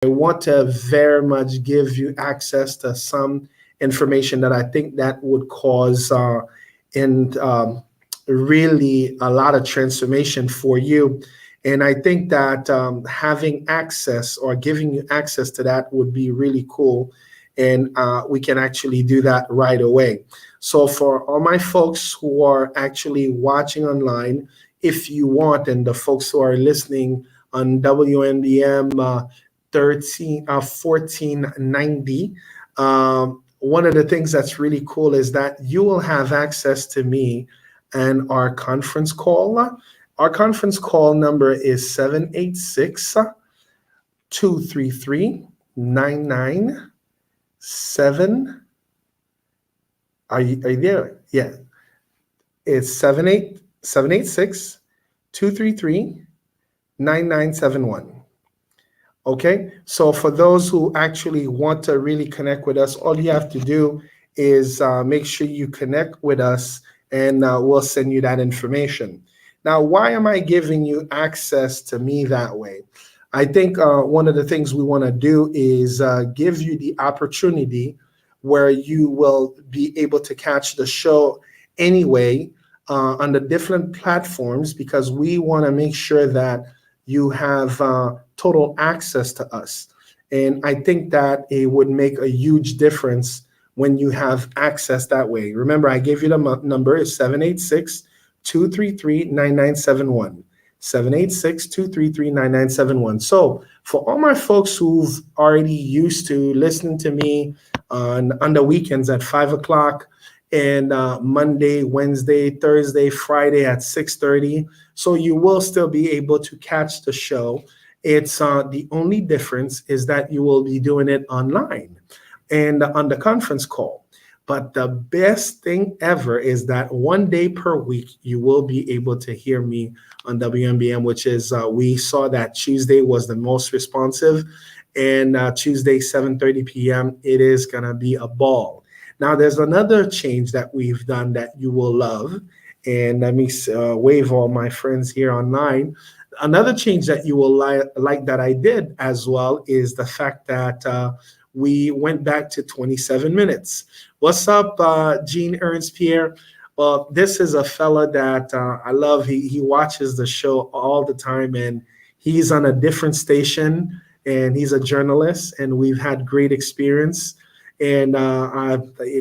I want to very much give you access to some information that I think that would cause and really a lot of transformation for you. And I think that having access or giving you access to that would be really cool. And we can actually do that right away. So, for all my folks who are actually watching online, if you want, and the folks who are listening on WNBM 1490, one of the things that's really cool is that you will have access to me and our conference call. Our conference call number is 786 233 997. Are you there? Yeah. It's 786 233 9971. Okay, so for those who actually want to really connect with us, all you have to do is make sure you connect with us, and we'll send you that information. Now, why am I giving you access to me that way? I think one of the things we want to do is give you the opportunity where you will be able to catch the show anyway on the different platforms, because we want to make sure that you have total access to us. And I think that it would make a huge difference when you have access that way. Remember, I gave you the number is 786 233 9971. 786 233 9971. So, for all my folks who've already used to listening to me on the weekends at 5 o'clock, and Monday, Wednesday, Thursday, Friday at 6:30. So you will still be able to catch the show. It's the only difference is that you will be doing it online and on the conference call. But the best thing ever is that one day per week you will be able to hear me on WMBM, which is we saw that Tuesday was the most responsive, and Tuesday 7:30 p.m. it is gonna be a ball. Now, there's another change that we've done that you will love. And let me wave all my friends here online. Another change that you will like that I did as well is the fact that we went back to 27 minutes. What's up, Gene Ernst Pierre? Well, this is a fella that I love. He watches the show all the time, and he's on a different station, and he's a journalist, and we've had great experience. And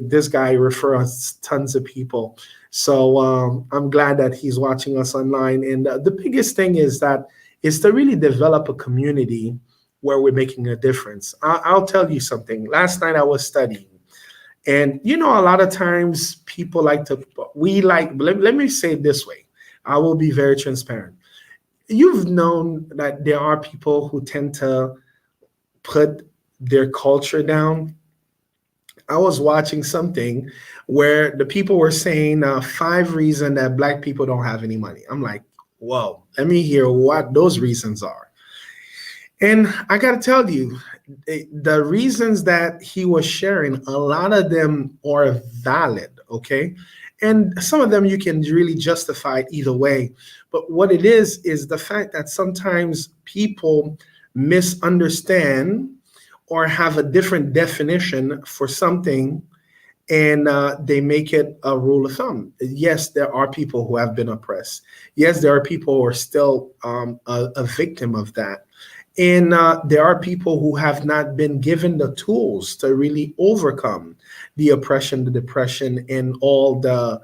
this guy refers tons of people. So I'm glad that he's watching us online. And the biggest thing is to really develop a community where we're making a difference. I'll tell you something. Last night I was studying. And, a lot of times people let me say it this way. I will be very transparent. You've known that there are people who tend to put their culture down. I was watching something where the people were saying 5 reasons that Black people don't have any money. I'm like, whoa, let me hear what those reasons are. And I got to tell you, the reasons that he was sharing, a lot of them are valid, okay? And some of them you can really justify either way. But what it is the fact that sometimes people misunderstand or have a different definition for something, and they make it a rule of thumb. Yes, there are people who have been oppressed. Yes, there are people who are still a victim of that. And there are people who have not been given the tools to really overcome the oppression, the depression, and all the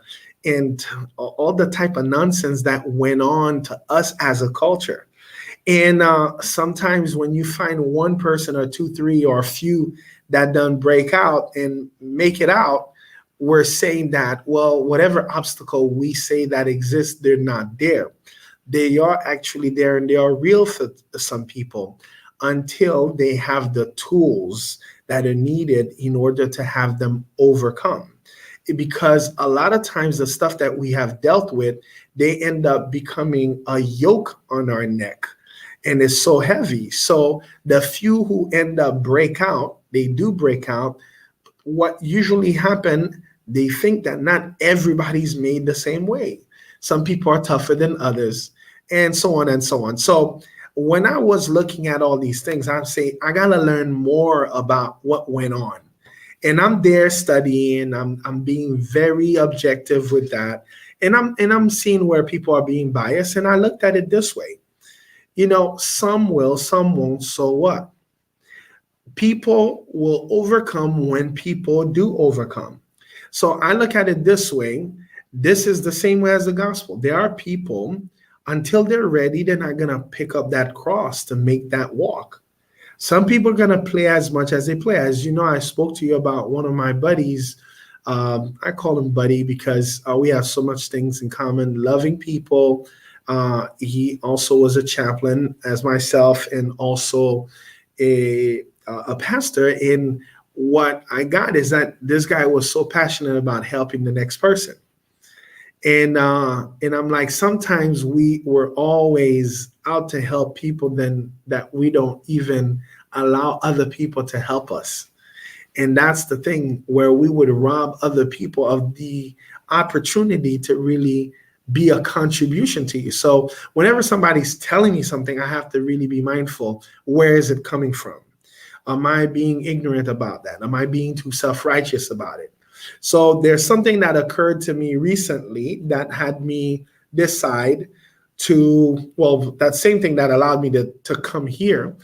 type of nonsense that went on to us as a culture. And sometimes when you find one person or two, three, or a few that done break out and make it out, we're saying that, well, whatever obstacle we say that exists, they're not there. They are actually there, and they are real for some people until they have the tools that are needed in order to have them overcome. Because a lot of times the stuff that we have dealt with, they end up becoming a yoke on our neck. And it's so heavy. So the few who end up they do break out. What usually happen, they think that not everybody's made the same way. Some people are tougher than others, and so on and so on. So when I was looking at all these things, I'm saying I gotta learn more about what went on. And I'm there studying, I'm being very objective with that. And I'm seeing where people are being biased. And I looked at it this way. Some will, some won't, so what? People will overcome when people do overcome. So I look at it this way. This is the same way as the gospel. There are people, until they're ready, they're not going to pick up that cross to make that walk. Some people are going to play as much as they play. As you know, I spoke to you about one of my buddies. I call him buddy because we have so much things in common, loving people. He also was a chaplain as myself, and also a pastor. And what I got is that this guy was so passionate about helping the next person. And I'm like, sometimes we were always out to help people then that we don't even allow other people to help us. And that's the thing, where we would rob other people of the opportunity to really be a contribution to you. So whenever somebody's telling me something, I have to really be mindful. Where is it coming from? Am I being ignorant about that? Am I being too self-righteous about it? So there's something that occurred to me recently that had me decide to, well, that same thing that allowed me to come here.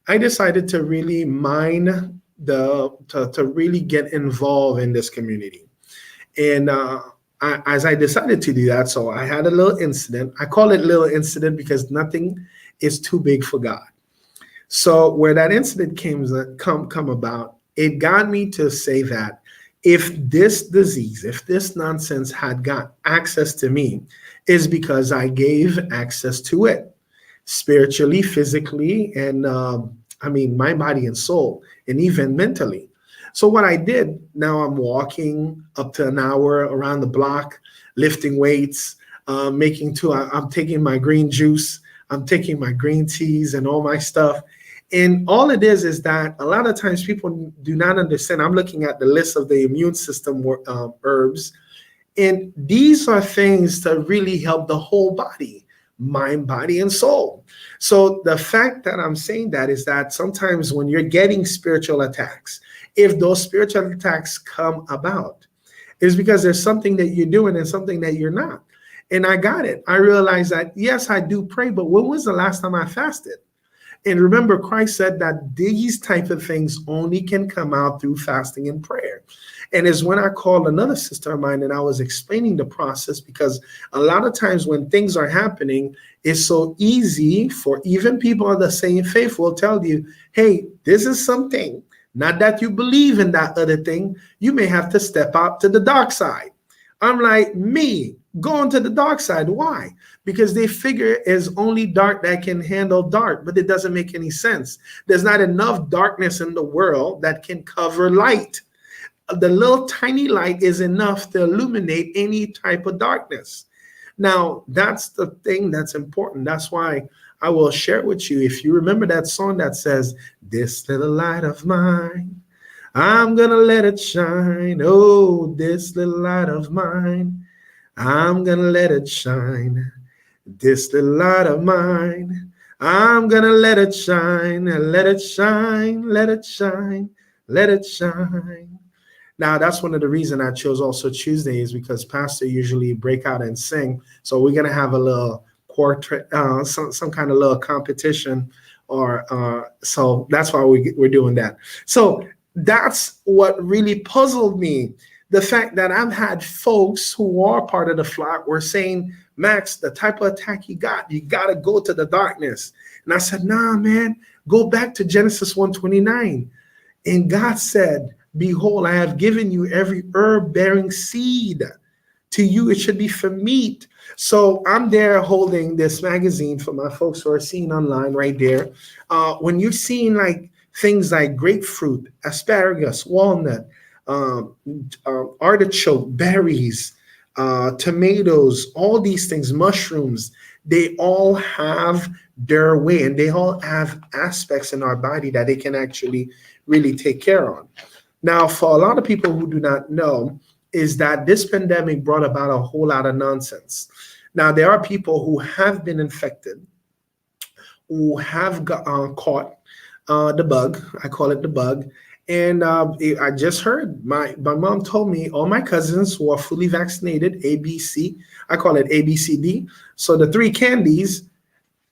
I decided to really to really get involved in this community. And as I decided to do that, so I had a little incident. I call it little incident because nothing is too big for God. So where that incident come about, it got me to say that if this disease, if this nonsense had got access to me, is because I gave access to it spiritually, physically, and my body and soul, and even mentally. So what I did, now I'm walking up to an hour around the block, lifting weights, I'm taking my green juice, I'm taking my green teas and all my stuff. And all it is that a lot of times people do not understand. I'm looking at the list of the immune system herbs, and these are things that really help the whole body, mind, body, and soul. So the fact that I'm saying that is that sometimes when you're getting spiritual attacks, if those spiritual attacks come about, it's because there's something that you're doing and something that you're not. And I got it. I realized that, yes, I do pray, but when was the last time I fasted? And remember, Christ said that these type of things only can come out through fasting and prayer. And it's when I called another sister of mine and I was explaining the process, because a lot of times when things are happening, it's so easy for even people of the same faith will tell you, hey, this is something. Not that you believe in that other thing. You may have to step out to the dark side. I'm like, me going to the dark side. Why? Because they figure it's only dark that can handle dark, but it doesn't make any sense. There's not enough darkness in the world that can cover light. The little tiny light is enough to illuminate any type of darkness. Now, that's the thing that's important. That's why I will share with you. If you remember that song that says, this little light of mine, I'm gonna let it shine. Oh, this little light of mine, I'm gonna let it shine. This little light of mine, I'm gonna let it shine. Let it shine, let it shine, let it shine. Now, that's one of the reasons I chose also Tuesdays, because Pastor usually break out and sing. So we're gonna have a little portrait, some kind of little competition, or so that's why we're doing that. So that's what really puzzled me. The fact that I've had folks who are part of the flock were saying, Max, the type of attack you got to go to the darkness. And I said, nah, man, go back to Genesis 1:29. And God said, behold, I have given you every herb bearing seed. To you, it should be for meat. So I'm there holding this magazine for my folks who are seeing online right there. When you're seeing like things like grapefruit, asparagus, walnut, artichoke, berries, tomatoes, all these things, mushrooms, they all have their way, and they all have aspects in our body that they can actually really take care of. Now, for a lot of people who do not know, is that this pandemic brought about a whole lot of nonsense. Now, there are people who have been infected, who have caught the bug. I call it the bug. And I just heard my mom told me all my cousins who are fully vaccinated, ABC, I call it ABCD. So the three candies,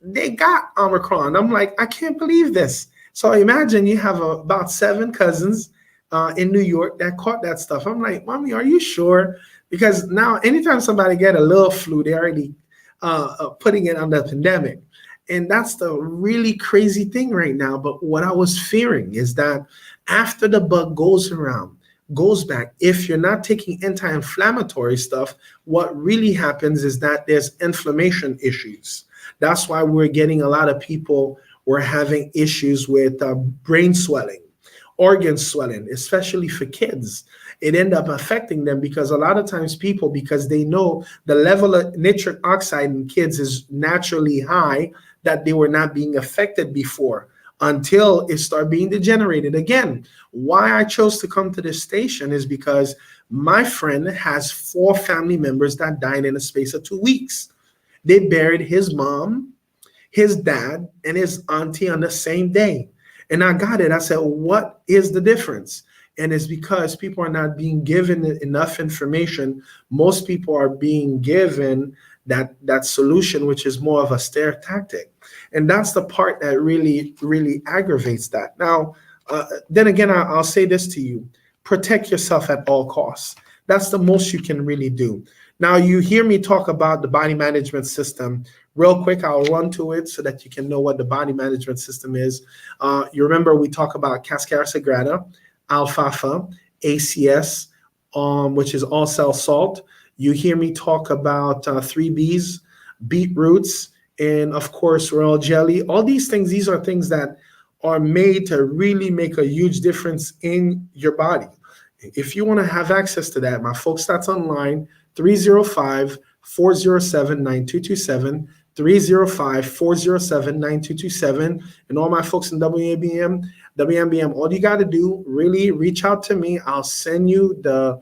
they got Omicron. I'm like, I can't believe this. So imagine you have about seven cousins in New York that caught that stuff. I'm like, Mommy, are you sure? Because now, anytime somebody get a little flu, they already putting it on the pandemic. And that's the really crazy thing right now. But what I was fearing is that after the bug goes around, goes back, if you're not taking anti-inflammatory stuff, what really happens is that there's inflammation issues. That's why we're getting a lot of people who are having issues with brain swelling, organ swelling, especially for kids. It end up affecting them because a lot of times people, because they know the level of nitric oxide in kids is naturally high, that they were not being affected before until it started being degenerated. Again, why I chose to come to this station is because my friend has 4 family members that died in a space of 2 weeks. They buried his mom, his dad, and his auntie on the same day. And I got it. I said, what is the difference? And it's because people are not being given enough information. Most people are being given that solution, which is more of a stare tactic. And that's the part that really, really aggravates that. Now, then again, I'll say this to you. Protect yourself at all costs. That's the most you can really do. Now, you hear me talk about the body management system. Real quick, I'll run to it so that you can know what the body management system is. You remember we talk about Cascara Sagrada, alfalfa, ACS, which is all cell salt. You hear me talk about 3Bs, beetroots, and of course, royal jelly. All these things, these are things that are made to really make a huge difference in your body. If you want to have access to that, my folks, that's online, 305-407-9227, 305-407-9227. And all my folks in WMBM, all you got to do, really reach out to me. I'll send you the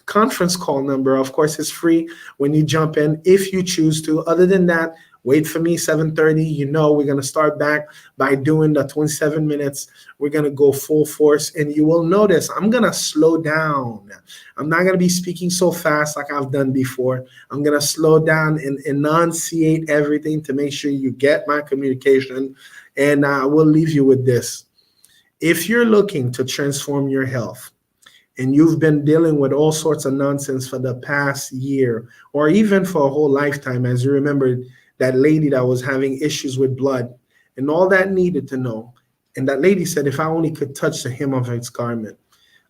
conference call number. Of course, it's free when you jump in if you choose to. Other than that, wait for me, 7:30. You know, we're going to start back by doing the 27 minutes. We're going to go full force. And you will notice I'm going to slow down. I'm not going to be speaking so fast like I've done before. I'm going to slow down and enunciate everything to make sure you get my communication. And I will leave you with this. If you're looking to transform your health, and you've been dealing with all sorts of nonsense for the past year, or even for a whole lifetime, as you remember that lady that was having issues with blood and all that needed to know. And that lady said, if I only could touch the hem of its garment.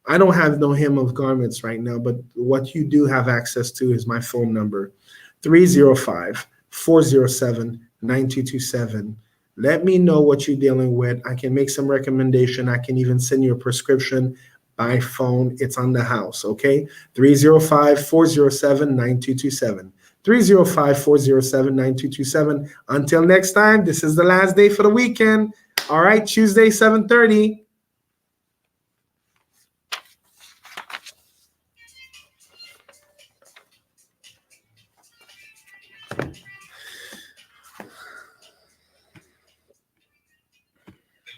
I don't have no hem of garments right now, but what you do have access to is my phone number, 305-407-9227. Let me know what you're dealing with. I can make some recommendation. I can even send you a prescription by phone. It's on the house, okay? 305-407-9227. 305-407-9227. Until next time, this is the last day for the weekend. All right, Tuesday, 7:30.